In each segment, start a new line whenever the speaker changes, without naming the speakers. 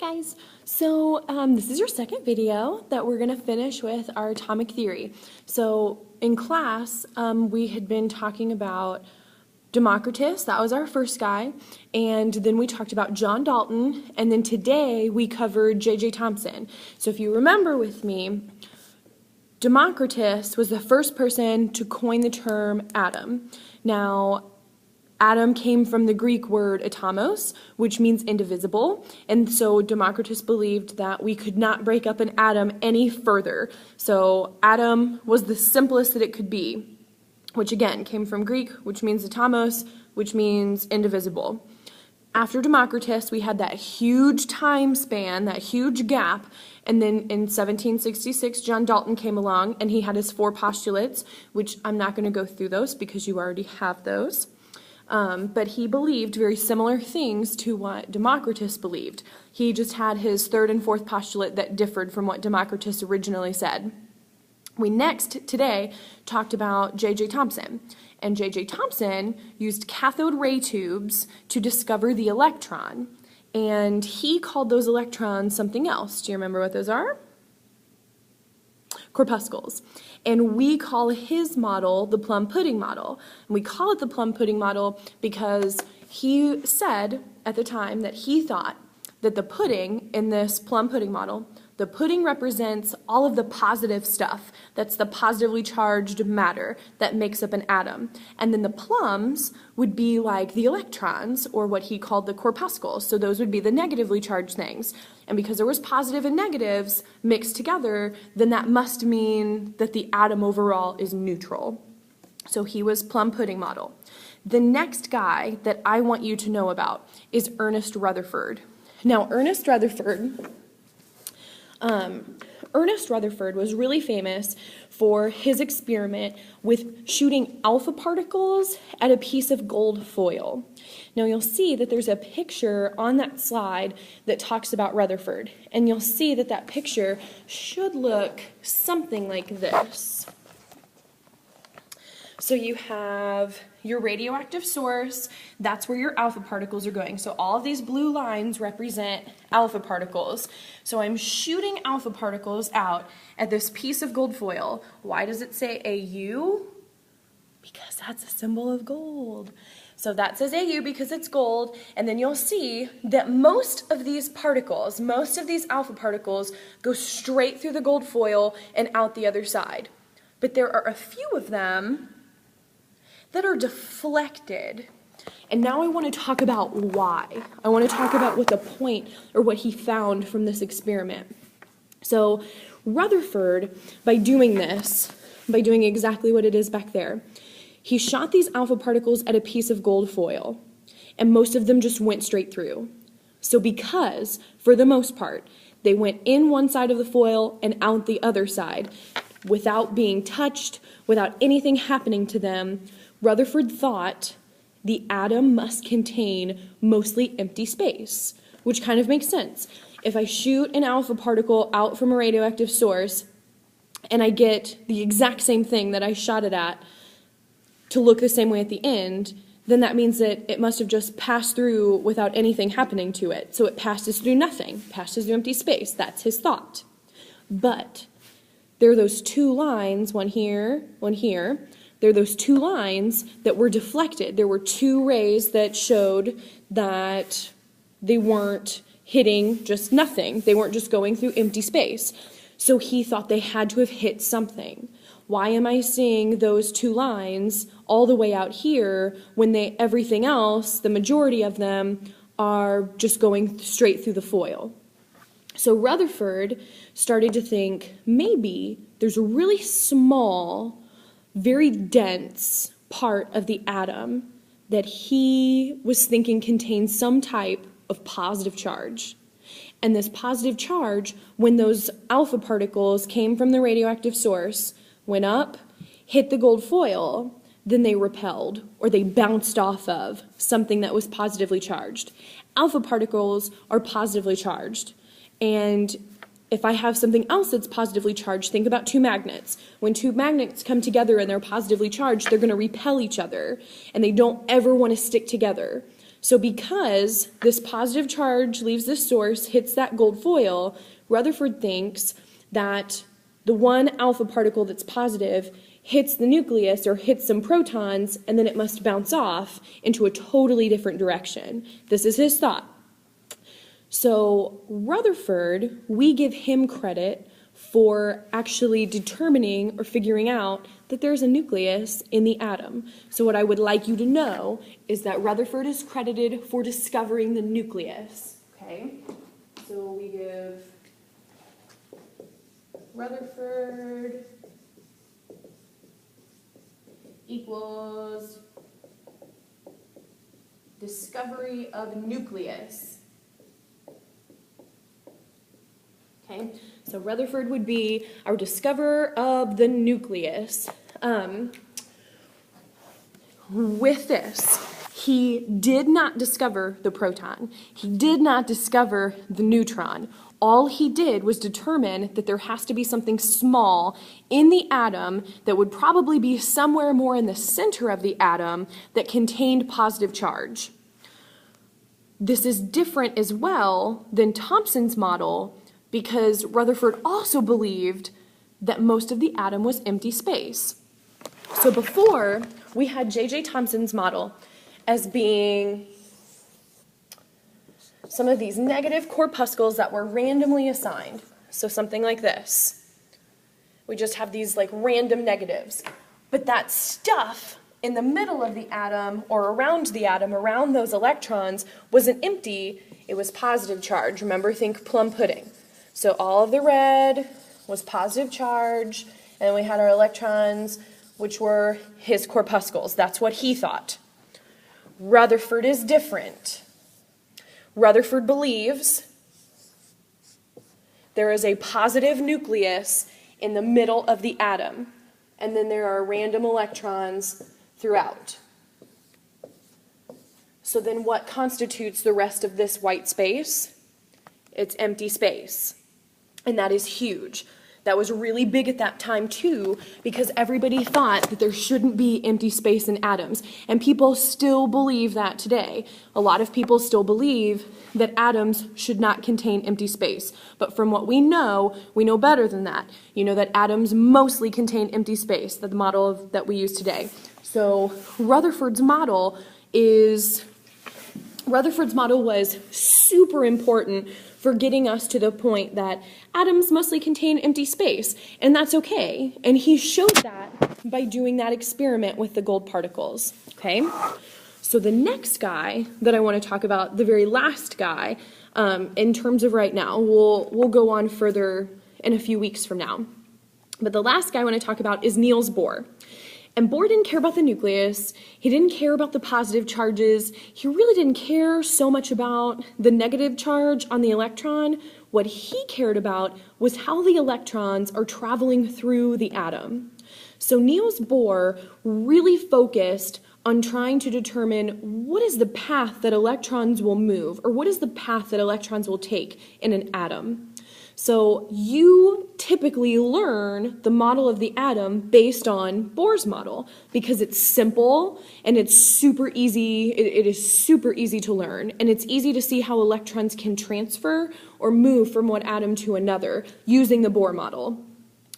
Hi guys, so this is your second video that we're going to finish with our atomic theory. So in class we had been talking about Democritus, that was our first guy, and then we talked about John Dalton, and then today we covered J.J. Thomson. So if you remember with me, Democritus was the first person to coin the term atom. Now, atom came from the Greek word atomos, which means indivisible, and so Democritus believed that we could not break up an atom any further. So atom was the simplest that it could be, which again came from Greek, which means atomos, which means indivisible. After Democritus, we had that huge time span, that huge gap, and then in 1766, John Dalton came along, and he had his four postulates, which I'm not going to go through those because you already have those. But he believed very similar things to what Democritus believed. He just had his third and fourth postulate that differed from what Democritus originally said. We next, today, talked about J.J. Thomson. And J.J. Thomson used cathode ray tubes to discover the electron. And he called those electrons something else. Do you remember what those are? Corpuscles. And we call his model the plum pudding model. And we call it the plum pudding model because he said at the time that he thought that the pudding in this plum pudding model, the pudding represents all of the positive stuff. That's the positively charged matter that makes up an atom. And then the plums would be like the electrons, or what he called the corpuscles. So those would be the negatively charged things. And because there was positive and negatives mixed together, then that must mean that the atom overall is neutral. So he was plum pudding model. The next guy that I want you to know about is Ernest Rutherford. Now, Ernest Rutherford was really famous for his experiment with shooting alpha particles at a piece of gold foil. Now you'll see that there's a picture on that slide that talks about Rutherford, and you'll see that that picture should look something like this. So you have your radioactive source, that's where your alpha particles are going. So all of these blue lines represent alpha particles. So I'm shooting alpha particles out at this piece of gold foil. Why does it say AU? Because that's a symbol of gold. So that says AU because it's gold, and then you'll see that most of these particles, most of these alpha particles, go straight through the gold foil and out the other side. But there are a few of them that are deflected. And now I want to talk about why. I want to talk about what the point or what he found from this experiment. So Rutherford, by doing this, by doing exactly what it is back there, he shot these alpha particles at a piece of gold foil, and most of them just went straight through. So because, for the most part, they went in one side of the foil and out the other side, without being touched, without anything happening to them, Rutherford thought the atom must contain mostly empty space, which kind of makes sense. If I shoot an alpha particle out from a radioactive source and I get the exact same thing that I shot it at to look the same way at the end, then that means that it must have just passed through without anything happening to it. So it passes through nothing, passes through empty space. That's his thought. But there are those two lines, one here, one here. There are those two lines that were deflected. There were two rays that showed that they weren't hitting just nothing. They weren't just going through empty space. So he thought they had to have hit something. Why am I seeing those two lines all the way out here when everything else, the majority of them, are just going straight through the foil? So Rutherford started to think maybe there's a really small, very dense part of the atom that he was thinking contained some type of positive charge. And this positive charge, when those alpha particles came from the radioactive source, went up, hit the gold foil, then they repelled, or they bounced off of something that was positively charged. Alpha particles are positively charged, and if I have something else that's positively charged, think about two magnets. When two magnets come together and they're positively charged, they're going to repel each other, and they don't ever want to stick together. So because this positive charge leaves the source, hits that gold foil, Rutherford thinks that the one alpha particle that's positive hits the nucleus or hits some protons, and then it must bounce off into a totally different direction. This is his thought. So Rutherford, we give him credit for actually determining or figuring out that there's a nucleus in the atom. So what I would like you to know is that Rutherford is credited for discovering the nucleus. Okay? So we give Rutherford equals discovery of nucleus. Okay, so Rutherford would be our discoverer of the nucleus. With this, he did not discover the proton. He did not discover the neutron. All he did was determine that there has to be something small in the atom that would probably be somewhere more in the center of the atom that contained positive charge. This is different as well than Thomson's model, because Rutherford also believed that most of the atom was empty space. So before, we had J.J. Thomson's model as being some of these negative corpuscles that were randomly assigned. So something like this. We just have these like random negatives. But that stuff in the middle of the atom or around the atom, around those electrons, wasn't empty, it was positive charge. Remember, think plum pudding. So all of the red was positive charge, and we had our electrons, which were his corpuscles. That's what he thought. Rutherford is different. Rutherford believes there is a positive nucleus in the middle of the atom, and then there are random electrons throughout. So then what constitutes the rest of this white space? It's empty space. And that is huge. That was really big at that time too, because everybody thought that there shouldn't be empty space in atoms. And people still believe that today. A lot of people still believe that atoms should not contain empty space. But from what we know better than that. You know that atoms mostly contain empty space, the model that we use today. So Rutherford's model was super important for getting us to the point that atoms mostly contain empty space, and that's okay. And he showed that by doing that experiment with the gold particles, okay? So the next guy that I want to talk about, the very last guy, in terms of right now, we'll go on further in a few weeks from now. But the last guy I want to talk about is Niels Bohr. And Bohr didn't care about the nucleus, he didn't care about the positive charges, he really didn't care so much about the negative charge on the electron. What he cared about was how the electrons are traveling through the atom. So Niels Bohr really focused on trying to determine what is the path that electrons will move, or what is the path that electrons will take in an atom. So you typically learn the model of the atom based on Bohr's model because it's simple and it's super easy. It is super easy to learn, and it's easy to see how electrons can transfer or move from one atom to another using the Bohr model.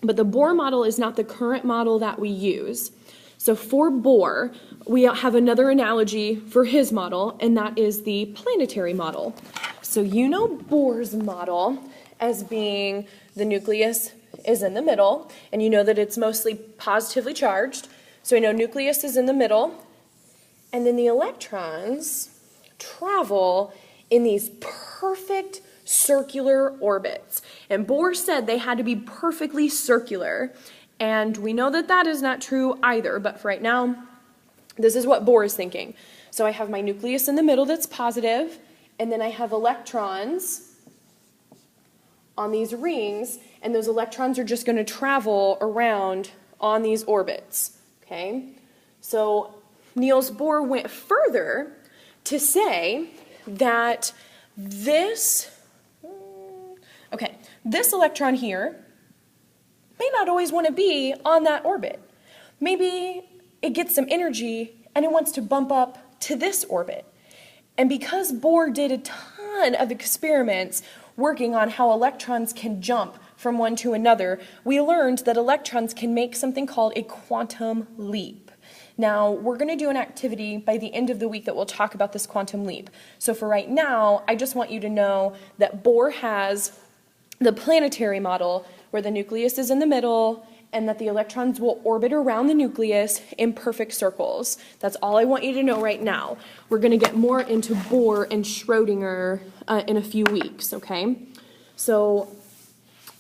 But the Bohr model is not the current model that we use. So for Bohr, we have another analogy for his model, and that is the planetary model. So you know Bohr's model as being the nucleus is in the middle, and you know that it's mostly positively charged. So we know nucleus is in the middle, and then the electrons travel in these perfect circular orbits. And Bohr said they had to be perfectly circular, and we know that that is not true either, but for right now, this is what Bohr is thinking. So I have my nucleus in the middle that's positive, and then I have electrons on these rings, and those electrons are just going to travel around on these orbits, okay? So Niels Bohr went further to say that this electron here may not always want to be on that orbit. Maybe it gets some energy and it wants to bump up to this orbit. And because Bohr did a ton of experiments working on how electrons can jump from one to another, we learned that electrons can make something called a quantum leap. Now, we're going to do an activity by the end of the week that will talk about this quantum leap. So for right now, I just want you to know that Bohr has the planetary model where the nucleus is in the middle and that the electrons will orbit around the nucleus in perfect circles. That's all I want you to know right now. We're going to get more into Bohr and Schrödinger in a few weeks, okay? So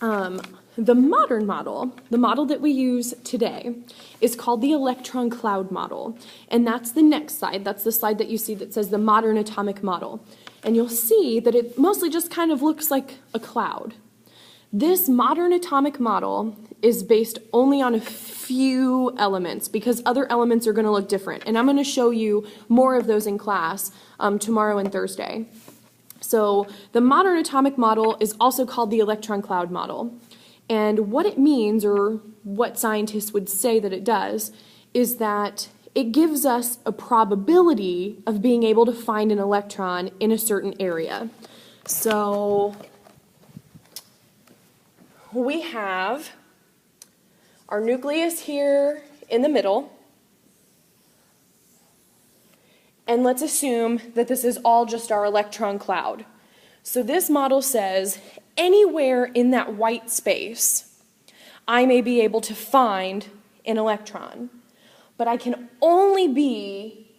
the modern model, the model that we use today, is called the electron cloud model. And that's the next slide. That's the slide that you see that says the modern atomic model. And you'll see that it mostly just kind of looks like a cloud. This modern atomic model is based only on a few elements because other elements are going to look different. And I'm going to show you more of those in class tomorrow and Thursday. So the modern atomic model is also called the electron cloud model. And what it means, or what scientists would say that it does, is that it gives us a probability of being able to find an electron in a certain area. So we have our nucleus here in the middle. And let's assume that this is all just our electron cloud. So this model says anywhere in that white space, I may be able to find an electron, but I can only be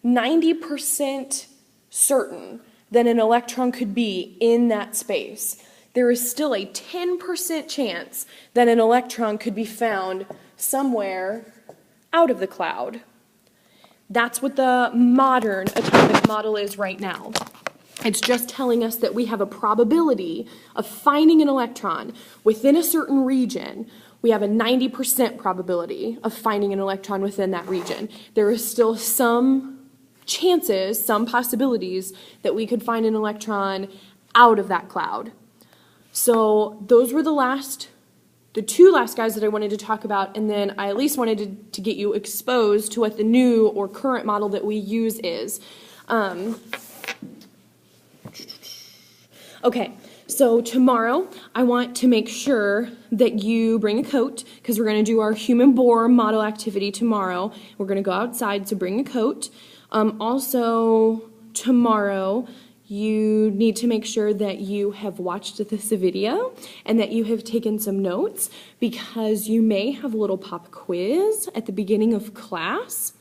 90% certain that an electron could be in that space. There is still a 10% chance that an electron could be found somewhere out of the cloud. That's what the modern atomic model is right now. It's just telling us that we have a probability of finding an electron within a certain region. We have a 90% probability of finding an electron within that region. There is still some chances, some possibilities that we could find an electron out of that cloud. So those were the two last guys that I wanted to talk about, and then I at least wanted to get you exposed to what the new or current model that we use is. Okay, so tomorrow I want to make sure that you bring a coat because we're going to do our human Bohr model activity tomorrow. We're going to go outside, so bring a coat. Also, tomorrow you need to make sure that you have watched this video and that you have taken some notes because you may have a little pop quiz at the beginning of class.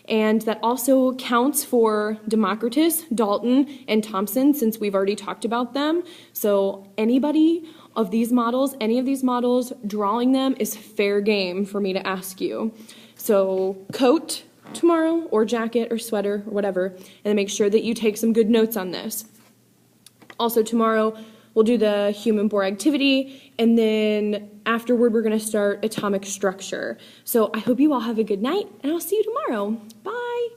And that also counts for Democritus, Dalton, and Thomson since we've already talked about them. So anybody of these models, any of these models, drawing them is fair game for me to ask you. So coat tomorrow, or jacket, or sweater, or whatever, and then make sure that you take some good notes on this. Also tomorrow, we'll do the human Bohr activity, and then afterward, we're going to start atomic structure. So I hope you all have a good night, and I'll see you tomorrow. Bye!